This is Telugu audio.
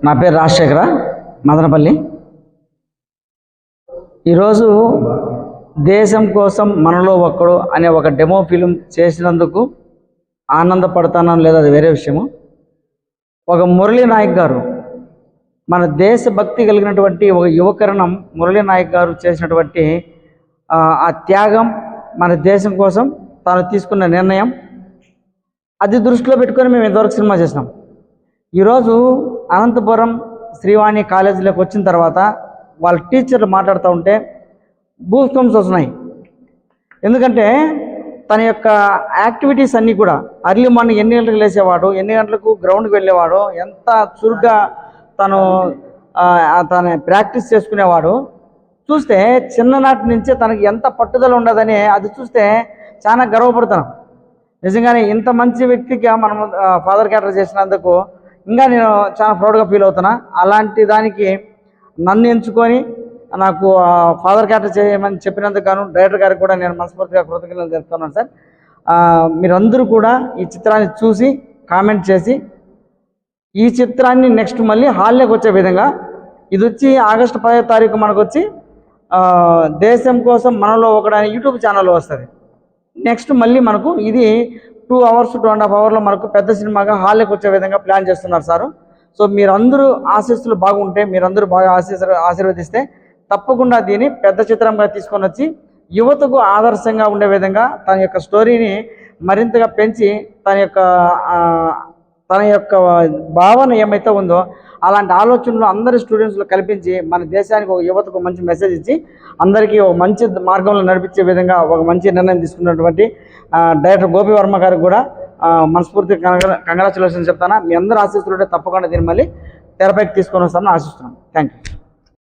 నా పేరు రాజశేఖర మదనపల్లి. ఈరోజు దేశం కోసం మనలో ఒక్కడు అనే ఒక డెమో ఫిలిం చేసినందుకు ఆనందపడతాను, లేదా అది వేరే విషయము. ఒక మురళీ నాయక్ గారు, మన దేశభక్తి కలిగినటువంటి ఒక యువకరణం మురళీ నాయక్ గారు చేసినటువంటి ఆ త్యాగం, మన దేశం కోసం తాను తీసుకున్న నిర్ణయం, అది దృష్టిలో పెట్టుకొని మేము ఇంతవరకు సినిమా చేసినాం. ఈరోజు అనంతపురం శ్రీవాణి కాలేజీలోకి వచ్చిన తర్వాత వాళ్ళ టీచర్లు మాట్లాడుతూ ఉంటే గూస్బంప్స్ వస్తున్నాయి. ఎందుకంటే తన యొక్క యాక్టివిటీస్ అన్నీ కూడా అర్లీ మార్నింగ్ ఎన్ని గంటలకు లేచేవాడు, ఎన్ని గంటలకు గ్రౌండ్కి వెళ్ళేవాడు, ఎంత చురుగ్గా తన ప్రాక్టీస్ చేసుకునేవాడు. చూస్తే చిన్ననాటి నుంచే తనకి ఎంత పట్టుదల ఉండదని అది చూస్తే చాలా గర్వపడుతున్నాం. నిజంగానే ఇంత మంచి వ్యక్తిగా మనం ఫాదర్ క్యారెక్టర్ చేసినందుకు ఇంకా నేను చాలా ప్రౌడ్గా ఫీల్ అవుతున్నా. అలాంటి దానికి నన్ను ఎంచుకొని నాకు ఫాదర్ క్యారెక్టర్ చేయమని చెప్పినందుకు గాను డైరెక్టర్ గారికి కూడా నేను మనస్ఫూర్తిగా కృతజ్ఞతలు చెప్తున్నాను సార్. మీరందరూ కూడా ఈ చిత్రాన్ని చూసి కామెంట్ చేసి ఈ చిత్రాన్ని నెక్స్ట్ మళ్ళీ హాల్లోకి వచ్చే విధంగా, ఇది వచ్చి ఆగస్టు 10వ తారీఖు మనకు వచ్చి దేశం కోసం మనలో ఒకడని యూట్యూబ్ ఛానల్లో వస్తుంది. నెక్స్ట్ మళ్ళీ మనకు ఇది 2 hours 2.5 hours మనకు పెద్ద సినిమాగా హాల్లోకి వచ్చే విధంగా ప్లాన్ చేస్తున్నారు సారు. సో మీరందరూ ఆశీస్సులు బాగుంటే, మీరందరూ బాగా ఆశీర్వదిస్తే తప్పకుండా దీన్ని పెద్ద చిత్రంగా తీసుకొని వచ్చి యువతకు ఆదర్శంగా ఉండే విధంగా తన యొక్క స్టోరీని మరింతగా పెంచి తన యొక్క భావన ఏమైతే ఉందో అలాంటి ఆలోచనలు అందరి స్టూడెంట్స్లో కల్పించి మన దేశానికి ఒక యువతకు మంచి మెసేజ్ ఇచ్చి అందరికీ ఒక మంచి మార్గంలో నడిపించే విధంగా ఒక మంచి నిర్ణయం తీసుకున్నటువంటి డైరెక్టర్ గోపి వర్మ గారికి కూడా మనస్ఫూర్తిగా కంగ్రాచులేషన్స్ చెప్తాను. మీ అందరూ ఆశిస్తుంటే తప్పకుండా దీన్ని మళ్ళీ తెరపైకి తీసుకొని వస్తామని ఆశిస్తున్నాను. Thank you.